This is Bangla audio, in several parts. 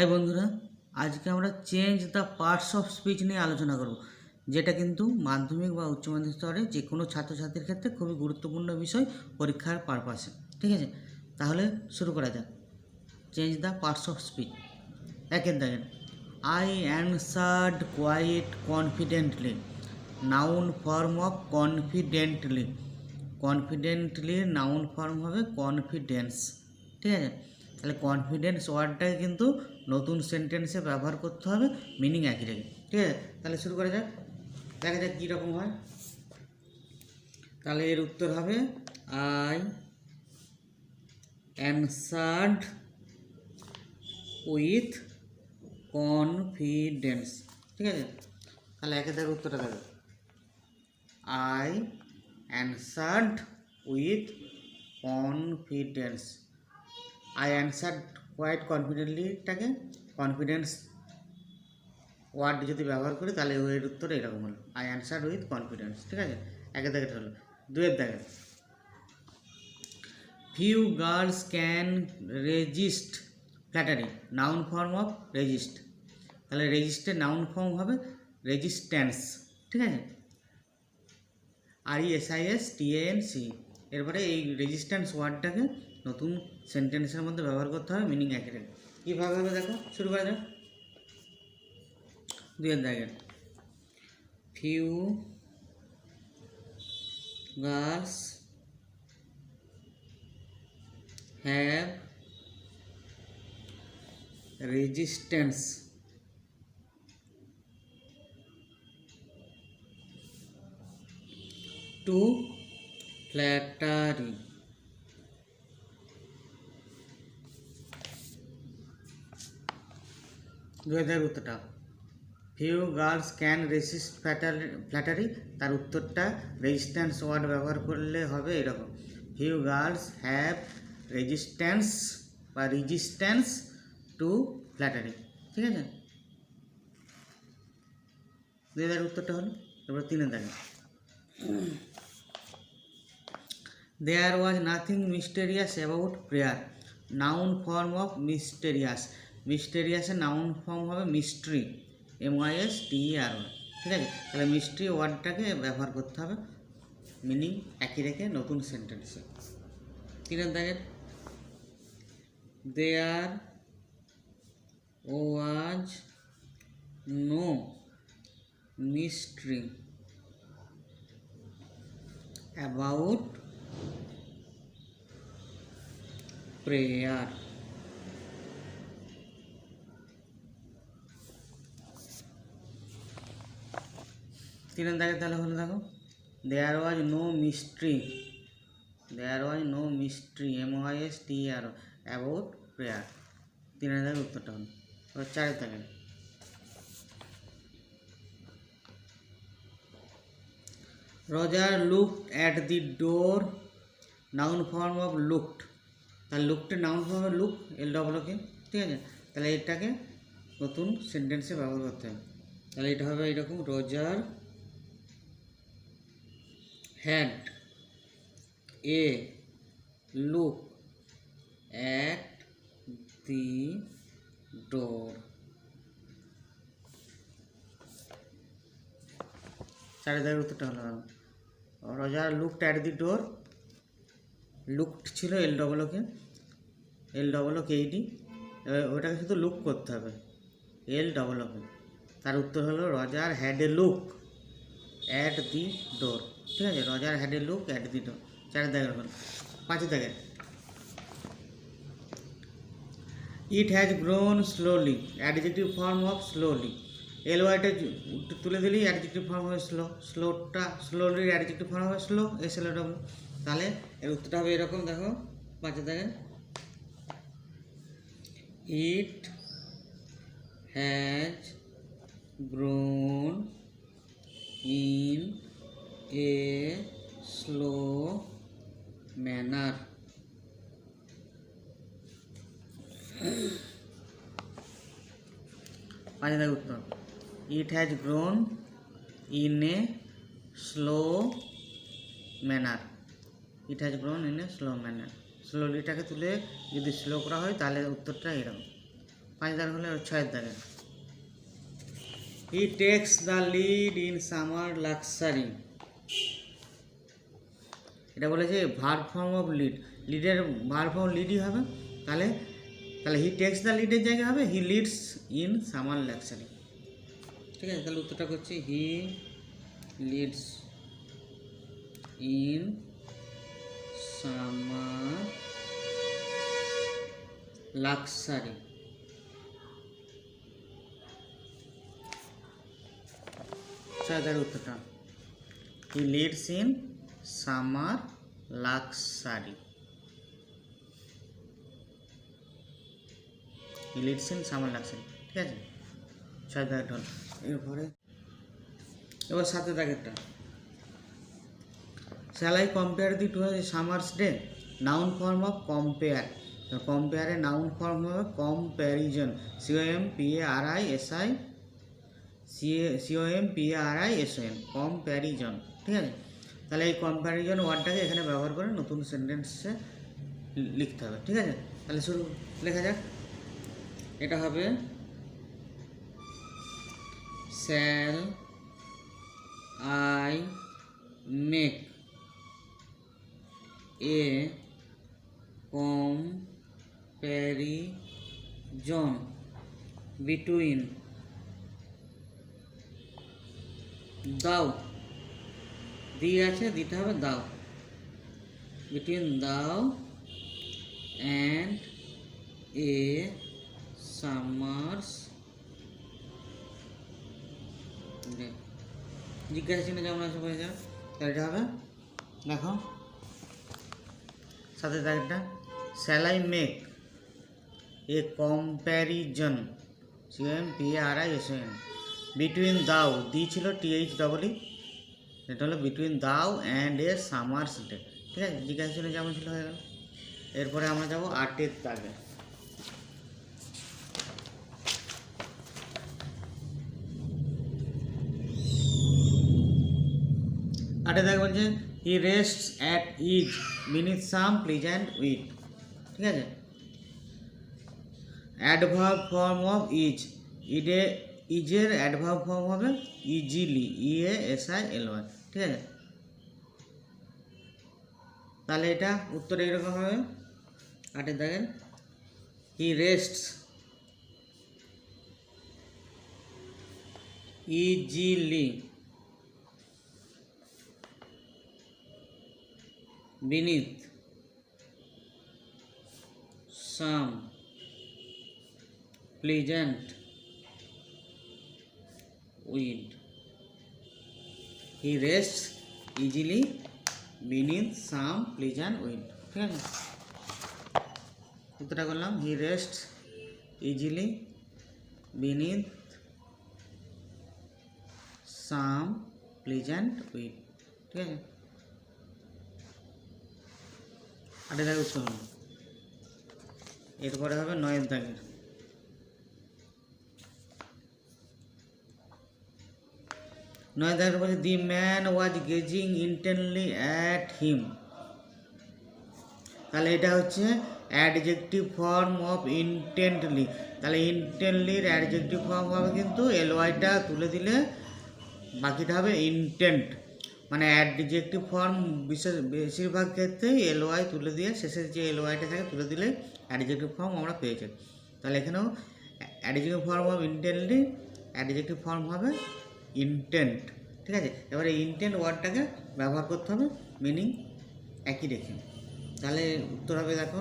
হাই বন্ধুরা, আজকে আমরা change the parts of speech নিয়ে আলোচনা করব, যেটা কিন্তু মাধ্যমিক বা উচ্চ মাধ্যমিক স্তরে যে কোনো ছাত্রছাত্রীর ক্ষেত্রে খুবই গুরুত্বপূর্ণ বিষয় পরীক্ষার পারপাসে। ঠিক আছে, তাহলে শুরু করা যাক। Change the parts of speech. একের দেখেন, I answered quite confidently. Noun form of confidently. কনফিডেন্টলির নাউন ফর্ম হবে কনফিডেন্স। ঠিক আছে, তাহলে কনফিডেন্স ওয়ার্ডটাকে কিন্তু নতুন সেন্টেন্সে ব্যবহার করতে হবে, মিনিং একই রেখে। ঠিক আছে, তাহলে শুরু করা যাক, দেখা যাক কীরকম হয়। তাহলে এর উত্তর হবে আই অ্যানসার্ড উইথ কনফিডেন্স। ঠিক আছে, তাহলে একে দেখো উত্তরটা দেখো, I answered with confidence. I answered quite কনফিডেন্টলিটাকে কনফিডেন্স ওয়ার্ড যদি ব্যবহার করি তাহলে এর উত্তর এরকম হলো, আই অ্যানসার্ড উইথ কনফিডেন্স। ঠিক আছে, একে দেখে হলো। দুয়ের দেখে, few girls can resist flattery. Noun form of resist. তাহলে রেজিস্টের নাউন ফর্ম হবে রেজিস্ট্যান্স। ঠিক আছে, RESISTANC। এরপরে এই রেজিস্ট্যান্স ওয়ার্ডটাকে নতুন সেন্টেন্সের মধ্যে ব্যবহার করতে হবে, মিনিং একই রেখে। কীভাবে হবে দেখো, শুরু করা যাক। দুয়ের দেখেন, few girls have resistance to flattery. দুয়ের উত্তরটা, few girls can resist flattery, তার উত্তরটা রেজিস্ট্যান্স ওয়ার্ড ব্যবহার করলে হবে এরকম, few girls have resistance to flattery. ঠিক আছে, দুয়ের উত্তরটা হলো। এবার তিনের দেখেন, there was nothing mysterious about prayer. Noun form of mysterious. মিস্টেরিয়াসের নাউন ফর্ম হবে মিস্ট্রি, MYSTERY। ঠিক আছে, তাহলে মিস্ট্রি ওয়ার্ডটাকে ব্যবহার করতে হবে, মিনিং একই রেখে নতুন সেন্টেন্সে। তিনের দেখেন, there was no mystery about prayer. তিনের দাগে তাহলে হলো দেখো, there was no mystery MYSTERY about prayer. তিনের দাগে উত্তরটা হলো। এবার চারের দাগে, Roger looked at the door. Noun form of looked. তাহলে লুকডের নাউন ফর্ম হবে লুক, LWK। ঠিক আছে, তাহলে এটাকে নতুন সেন্টেন্সে ব্যবহার করতে হবে। তাহলে এটা হবে এইরকম, Roger had a look at the door. চারিদার উত্তরটা হলো, Roger looked at the door. Looked ছিল LWKED, ওটাকে শুধু লুক করতে হবে, LWK। তার উত্তর হলো Roger had a look at the door. ঠিক আছে, Roger had a look at the door. চারের দাগের হল। পাঁচের দাগের, it has grown slowly. Adjective form of slowly. LYটা তুলে দিলেই অ্যাডজেক্টিভ ফর্ম হবে স্লোলির অ্যাডজেক্টিভ ফর্ম হবে স্লো, SLOW। তাহলে এর উত্তরটা হবে এরকম, দেখো পাঁচের দাগের, it has grown in a slow manner. পাঁচের দাগের উত্তর, it has grown in a slow manner. It has grown in a slow manner. স্লোলিটাকে তুলে যদি স্লো করা হয় তাহলে উত্তরটা এরকম। 5 দাগ হলে 6 দাগে he takes the lead in summer luxury. এটা বলেছে ভার্ব ফর্ম অফ লিড, লিডের ভার্ব ফর্ম লিডই হবে, তাহলে হি টেক্স দ্য লিডের জায়গায় হবে he leads in summer luxury. ঠিক আছে, তাহলে উত্তরটা করছি he leads in summer luxury. তার উত্তরটা he leads in summer luxury, he leads in summer luxury. ঠিক আছে, 6 দাগেরটা হল। এরপরে এবার 7 দাগেরটা, shall I compare the two summers day? Noun form of compare, তো compare noun form হবে comparison, comparison, comparison। ঠিক আছে, তাহলে এই কম্প্যারিজন ওয়ার্ডটাকে এখানে ব্যবহার করে নতুন সেন্টেন্সে লিখতে হবে। ঠিক আছে, তাহলে শুরু লেখা যাক। এটা হবে shall I make a comparison between thou, দিয়ে আছে দিতে হবে দাও, between thou and a summer's day। জিজ্ঞাসা চিহ্ন যেমন আছে বোঝা যায়, তাহলে এটা হবে, দেখো 7 দাগেরটা, shall I make a comparison, comparison between thou, দি ছিল THEE, এটা হলো between thou and a summer's day। ঠিক আছে, জিজ্ঞাসা চিহ্ন যেমন ছিল হয়ে গেল। এরপরে আমরা যাবো 8 দাগে। 8 দাগে বলছে he rests at ease beneath some pleasant wind। ঠিক আছে, অ্যাডভার্ব ফর্ম অফ ইজ, ইজের অ্যাডভার্ব ফর্ম হবে ইজিলি, EASILY। ঠিক আছে, তাহলে এটা উত্তর এইরকম হবে 8 দাগের, he rests easily beneath some pleasant wind, he rests easily beneath some pleasant wind। ঠিক আছে, উত্তরটা করলাম he rests easily beneath some pleasant wind। ঠিক আছে, 8 দাগের উত্তর হলো। এরপরে হবে 9 দাগের, 9 দাগের বলছে the man was gazing intently at him. তাহলে এটা হচ্ছে অ্যাডজেক্টিভ ফর্ম অফ ইন্টেন্টলি, তাহলে ইন্টেন্টলির অ্যাডজেক্টিভ ফর্ম হবে কিন্তু এলওয়াইটা তুলে দিলে বাকিটা হবে ইন্টেন্ট, মানে অ্যাডজেক্টিভ ফর্ম বেশিরভাগ ক্ষেত্রেই এলওয়াই তুলে দিয়ে শেষের যে এলওয়াইটা থাকে তুলে দিলে অ্যাডজেক্টিভ ফর্ম আমরা পেয়ে যাই। তাহলে এখানেও adjective form of ইন্টেন্টলি adjective form হবে ইন্টেন্ট। ঠিক আছে, এবারে ইন্টেন্ট ওয়ার্ডটাকে ব্যবহার করতে হবে মিনিং একই রেখে। তাহলে উত্তর হবে, দেখো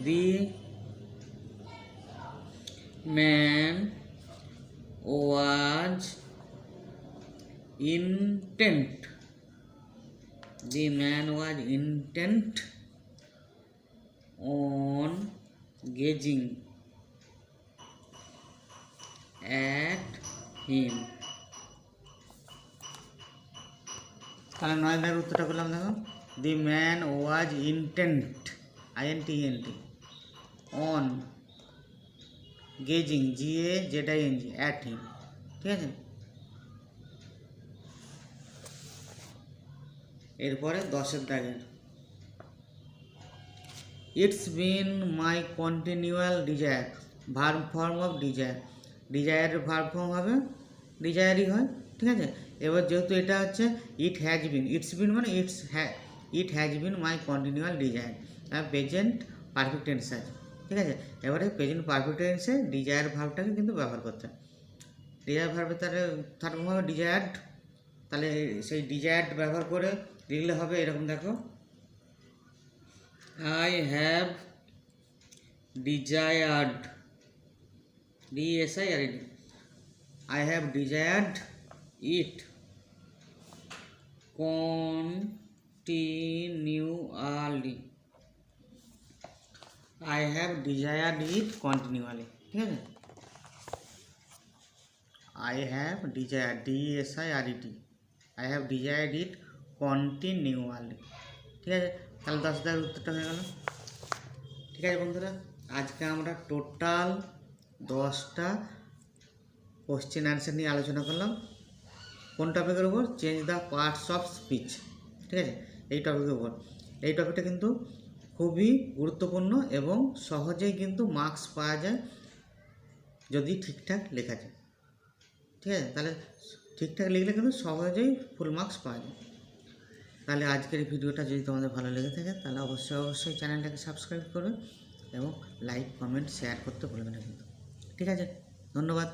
the man was intent, the man was intent on gazing at him। তাহলে 9 দাগের উত্তরটা করলাম, দেখো the man was intent INTENT on gazing GAZING at him. ঠিক আছে, এরপরে 10 দাগের, it's been my continual desire. Verb form of desire, ডিজায়ারের ভার্ব ফর্ম হবে ডিজায়ারই হয়, ঠিক আছে। এবার যেহেতু এটা হচ্ছে it has been, it's been মানে it has been my continual desire, present perfect tense আছে, ঠিক আছে। এবারে প্রেজেন্ট পারফেক্ট টেন্সে ডিজায়ার ভার্বটাকে কিন্তু ব্যবহার করতে হয়। ডিজায়ার ভার্বে তাহলে থার্ড ফর্ম হবে ডিজায়ার্ড, তাহলে সেই ডিজায়ার্ড ব্যবহার করে লিখলে হবে এরকম, দেখো, I have desired, DESIRED, I have desired it continually, I have desired it continually, ঠিক আছে। I have desired, DESIRED, I have desired it continually, ঠিক আছে। তাহলে 10,000 উত্তরটা হয়ে গেল, ঠিক আছে বন্ধুরা। আজকে আমরা টোটাল 10টা কোশ্চেন অ্যান্সার নিয়ে আলোচনা করলাম। কোন টপিকের উপর? Change the parts of speech, ঠিক আছে, এই টপিকের উপর। এই টপিকটা কিন্তু খুবই গুরুত্বপূর্ণ এবং সহজেই কিন্তু মার্কস পাওয়া যায় যদি ঠিকঠাক লেখা যায়, ঠিক আছে। তাহলে ঠিকঠাক লিখলে কিন্তু সহজেই ফুল মার্কস পাওয়া যায়। তাহলে আজকের এই ভিডিওটা যদি তোমাদের ভালো লেগে থাকে তাহলে অবশ্যই চ্যানেলটাকে সাবস্ক্রাইব করবে এবং লাইক কমেন্ট শেয়ার করতে ভুলবে না কিন্তু, ঠিক আছে। ধন্যবাদ।